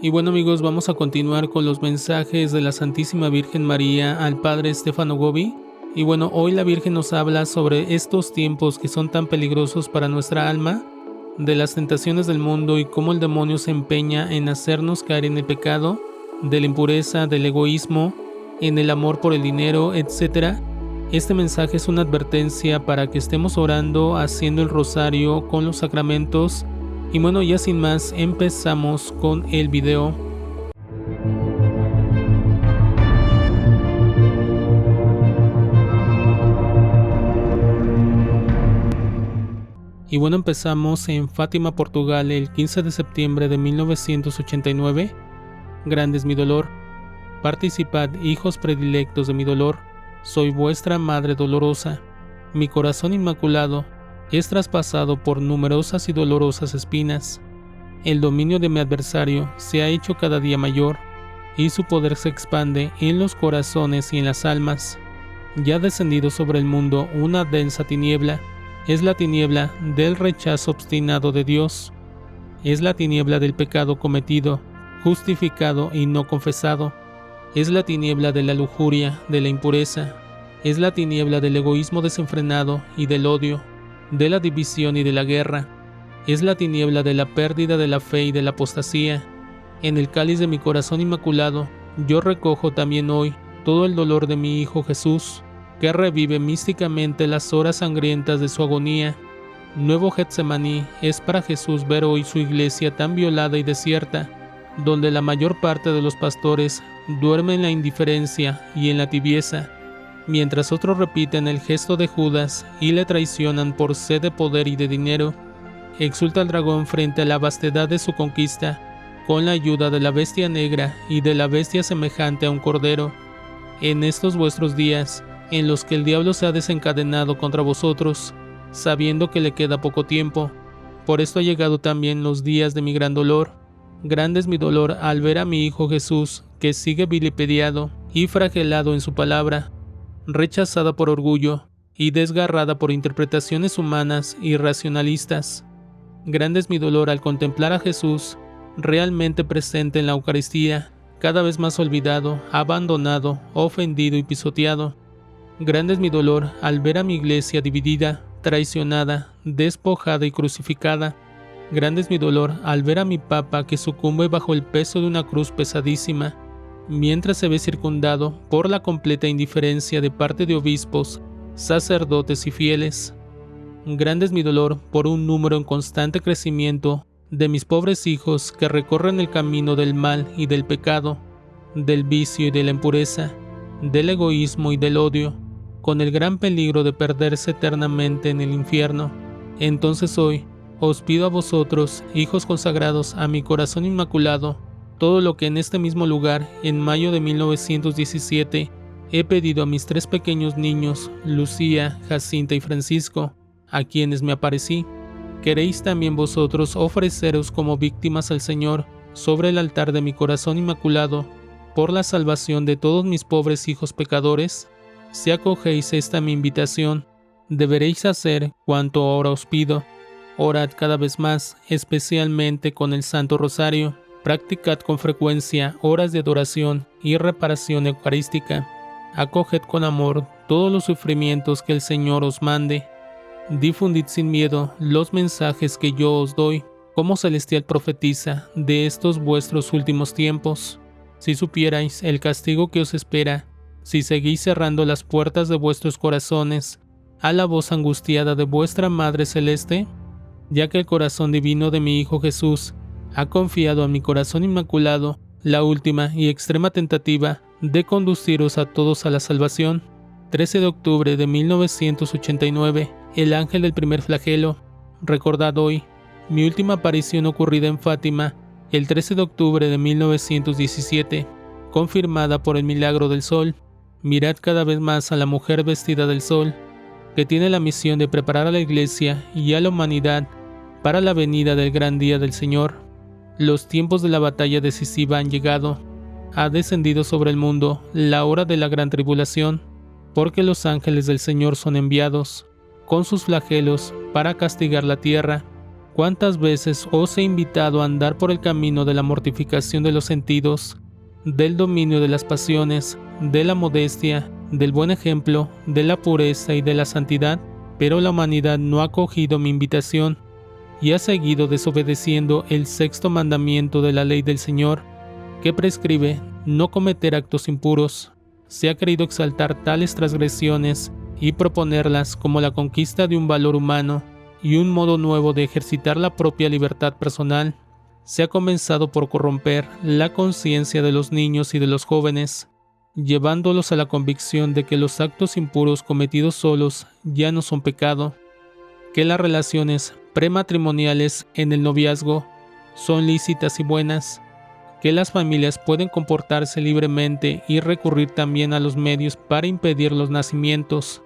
Y bueno amigos, vamos a continuar con los mensajes de la Santísima Virgen María al Padre Stefano Gobbi. Y bueno, hoy la Virgen nos habla sobre estos tiempos que son tan peligrosos para nuestra alma, de las tentaciones del mundo y cómo el demonio se empeña en hacernos caer en el pecado, de la impureza, del egoísmo, en el amor por el dinero, etc. Este mensaje es una advertencia para que estemos orando, haciendo el rosario con los sacramentos. Y bueno, ya sin más, empezamos con el video. Y bueno, empezamos en Fátima, Portugal, el 15 de septiembre de 1989. Grande es mi dolor. Participad, hijos predilectos de mi dolor. Soy vuestra madre dolorosa. Mi corazón inmaculado es traspasado por numerosas y dolorosas espinas. El dominio de mi adversario se ha hecho cada día mayor, y su poder se expande en los corazones y en las almas. Ya ha descendido sobre el mundo una densa tiniebla. Es la tiniebla del rechazo obstinado de Dios. Es la tiniebla del pecado cometido, justificado y no confesado. Es la tiniebla de la lujuria, de la impureza. Es la tiniebla del egoísmo desenfrenado y del odio, de la división y de la guerra. Es la tiniebla de la pérdida de la fe y de la apostasía. En el cáliz de mi corazón inmaculado, yo recojo también hoy todo el dolor de mi Hijo Jesús, que revive místicamente las horas sangrientas de su agonía. Nuevo Getsemaní es para Jesús ver hoy su iglesia tan violada y desierta, donde la mayor parte de los pastores duermen en la indiferencia y en la tibieza, mientras otros repiten el gesto de Judas y le traicionan por sed de poder y de dinero. Exulta el dragón frente a la vastedad de su conquista, con la ayuda de la bestia negra y de la bestia semejante a un cordero. En estos vuestros días, en los que el diablo se ha desencadenado contra vosotros, sabiendo que le queda poco tiempo, por esto ha llegado también los días de mi gran dolor. Grande es mi dolor al ver a mi Hijo Jesús, que sigue vilipendiado y flagelado en su palabra, rechazada por orgullo y desgarrada por interpretaciones humanas y racionalistas. Grande es mi dolor al contemplar a Jesús realmente presente en la Eucaristía, cada vez más olvidado, abandonado, ofendido y pisoteado. Grande es mi dolor al ver a mi iglesia dividida, traicionada, despojada y crucificada. Grande es mi dolor al ver a mi Papa que sucumbe bajo el peso de una cruz pesadísima, mientras se ve circundado por la completa indiferencia de parte de obispos, sacerdotes y fieles. Grande es mi dolor por un número en constante crecimiento de mis pobres hijos que recorren el camino del mal y del pecado, del vicio y de la impureza, del egoísmo y del odio, con el gran peligro de perderse eternamente en el infierno. Entonces hoy os pido a vosotros, hijos consagrados a mi corazón inmaculado, todo lo que en este mismo lugar, en mayo de 1917, he pedido a mis tres pequeños niños, Lucía, Jacinta y Francisco, a quienes me aparecí. ¿Queréis también vosotros ofreceros como víctimas al Señor sobre el altar de mi corazón inmaculado, por la salvación de todos mis pobres hijos pecadores? Si acogéis esta mi invitación, deberéis hacer cuanto ahora os pido. Orad cada vez más, especialmente con el Santo Rosario. Practicad con frecuencia horas de adoración y reparación eucarística. Acoged con amor todos los sufrimientos que el Señor os mande. Difundid sin miedo los mensajes que yo os doy, como celestial profetisa de estos vuestros últimos tiempos. Si supierais el castigo que os espera, si seguís cerrando las puertas de vuestros corazones a la voz angustiada de vuestra Madre Celeste, ya que el corazón divino de mi Hijo Jesús ha confiado a mi corazón inmaculado la última y extrema tentativa de conduciros a todos a la salvación. 13 de octubre de 1989, el ángel del primer flagelo. Recordad hoy mi última aparición ocurrida en Fátima, el 13 de octubre de 1917, confirmada por el milagro del sol. Mirad cada vez más a la mujer vestida del sol, que tiene la misión de preparar a la Iglesia y a la humanidad para la venida del gran día del Señor. Los tiempos de la batalla decisiva han llegado. Ha descendido sobre el mundo la hora de la gran tribulación, porque los ángeles del Señor son enviados, con sus flagelos, para castigar la tierra. ¿Cuántas veces os he invitado a andar por el camino de la mortificación de los sentidos, del dominio de las pasiones, de la modestia, del buen ejemplo, de la pureza y de la santidad? Pero la humanidad no ha acogido mi invitación y ha seguido desobedeciendo el sexto mandamiento de la ley del Señor, que prescribe no cometer actos impuros. Se ha querido exaltar tales transgresiones y proponerlas como la conquista de un valor humano y un modo nuevo de ejercitar la propia libertad personal. Se ha comenzado por corromper la conciencia de los niños y de los jóvenes, llevándolos a la convicción de que los actos impuros cometidos solos ya no son pecado, que las relaciones prematrimoniales en el noviazgo son lícitas y buenas, que las familias pueden comportarse libremente y recurrir también a los medios para impedir los nacimientos.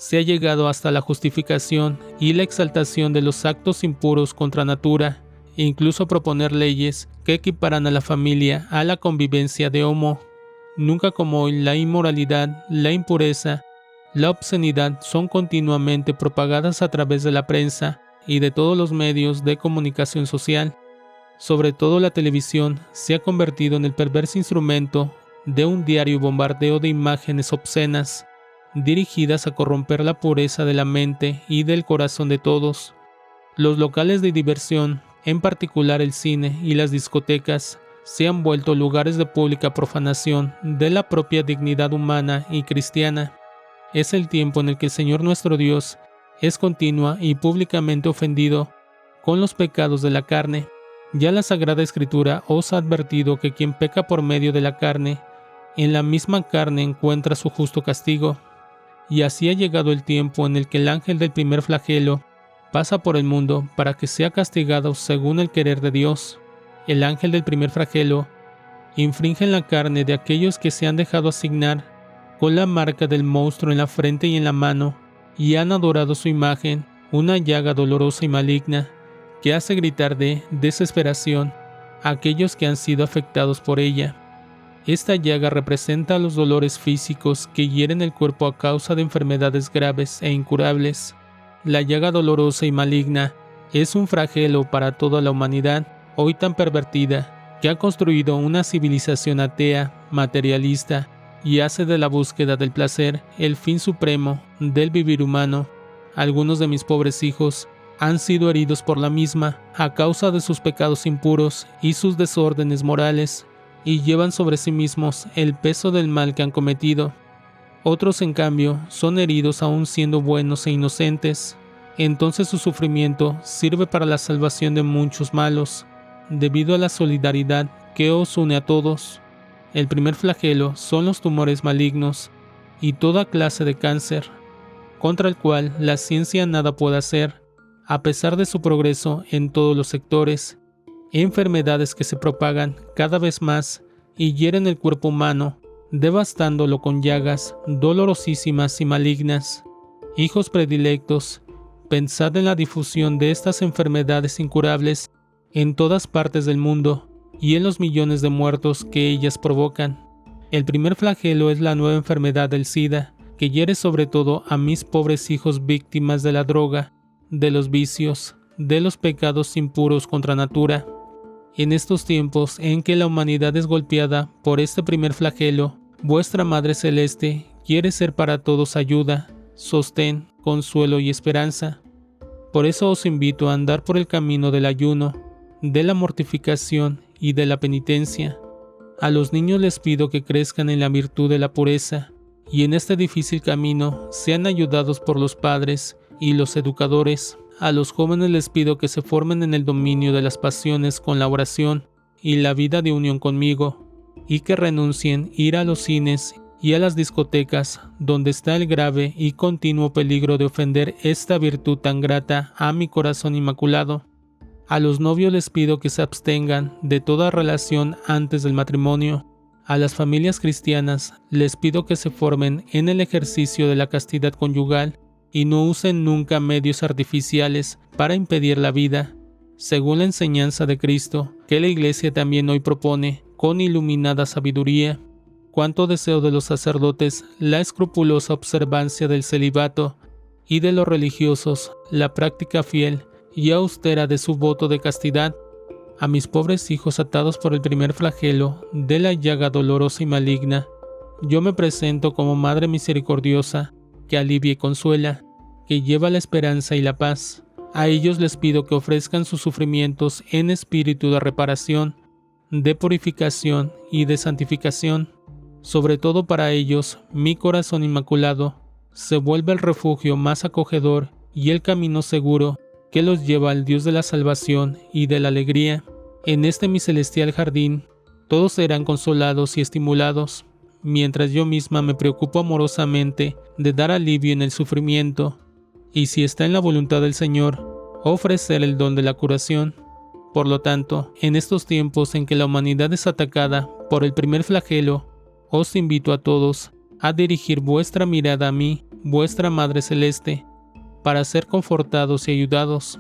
Se ha llegado hasta la justificación y la exaltación de los actos impuros contra natura, e incluso proponer leyes que equiparan a la familia a la convivencia de homo. Nunca como hoy la inmoralidad, la impureza, la obscenidad son continuamente propagadas a través de la prensa y de todos los medios de comunicación social. Sobre todo la televisión se ha convertido en el perverso instrumento de un diario bombardeo de imágenes obscenas, dirigidas a corromper la pureza de la mente y del corazón de todos. Los locales de diversión, en particular el cine y las discotecas, se han vuelto lugares de pública profanación de la propia dignidad humana y cristiana. Es el tiempo en el que el Señor nuestro Dios es continua y públicamente ofendido con los pecados de la carne. Ya la Sagrada Escritura os ha advertido que quien peca por medio de la carne, en la misma carne encuentra su justo castigo. Y así ha llegado el tiempo en el que el ángel del primer flagelo pasa por el mundo para que sea castigado según el querer de Dios. El ángel del primer flagelo infringe en la carne de aquellos que se han dejado asignar con la marca del monstruo en la frente y en la mano, y han adorado su imagen, una llaga dolorosa y maligna, que hace gritar de desesperación a aquellos que han sido afectados por ella. Esta llaga representa los dolores físicos que hieren el cuerpo a causa de enfermedades graves e incurables. La llaga dolorosa y maligna es un flagelo para toda la humanidad, hoy tan pervertida, que ha construido una civilización atea, materialista, y hace de la búsqueda del placer el fin supremo del vivir humano. Algunos de mis pobres hijos han sido heridos por la misma a causa de sus pecados impuros y sus desórdenes morales, y llevan sobre sí mismos el peso del mal que han cometido. Otros, en cambio, son heridos aún siendo buenos e inocentes. Entonces su sufrimiento sirve para la salvación de muchos malos, debido a la solidaridad que os une a todos. El primer flagelo son los tumores malignos y toda clase de cáncer, contra el cual la ciencia nada puede hacer, a pesar de su progreso en todos los sectores. Enfermedades que se propagan cada vez más y hieren el cuerpo humano, devastándolo con llagas dolorosísimas y malignas. Hijos predilectos, pensad en la difusión de estas enfermedades incurables en todas partes del mundo y en los millones de muertos que ellas provocan. El primer flagelo es la nueva enfermedad del SIDA, que hiere sobre todo a mis pobres hijos víctimas de la droga, de los vicios, de los pecados impuros contra natura. En estos tiempos en que la humanidad es golpeada por este primer flagelo, vuestra Madre Celeste quiere ser para todos ayuda, sostén, consuelo y esperanza. Por eso os invito a andar por el camino del ayuno, de la mortificación y de la penitencia. A los niños les pido que crezcan en la virtud de la pureza, y en este difícil camino sean ayudados por los padres y los educadores. A los jóvenes les pido que se formen en el dominio de las pasiones con la oración y la vida de unión conmigo, y que renuncien ir a los cines y a las discotecas, donde está el grave y continuo peligro de ofender esta virtud tan grata a mi corazón inmaculado. A los novios les pido que se abstengan de toda relación antes del matrimonio. A las familias cristianas les pido que se formen en el ejercicio de la castidad conyugal y no usen nunca medios artificiales para impedir la vida, según la enseñanza de Cristo, que la Iglesia también hoy propone con iluminada sabiduría. Cuánto deseo de los sacerdotes la escrupulosa observancia del celibato, y de los religiosos la práctica fiel y austera de su voto de castidad, a mis pobres hijos atados por el primer flagelo de la llaga dolorosa y maligna, yo me presento como Madre misericordiosa, que alivia y consuela, que lleva la esperanza y la paz. A ellos les pido que ofrezcan sus sufrimientos en espíritu de reparación, de purificación y de santificación. Sobre todo para ellos, mi corazón inmaculado se vuelve el refugio más acogedor y el camino seguro que los lleva al Dios de la salvación y de la alegría. En este mi celestial jardín, todos serán consolados y estimulados, mientras yo misma me preocupo amorosamente de dar alivio en el sufrimiento, y si está en la voluntad del Señor, ofrecer el don de la curación. Por lo tanto, en estos tiempos en que la humanidad es atacada por el primer flagelo, os invito a todos a dirigir vuestra mirada a mí, vuestra Madre Celeste, para ser confortados y ayudados.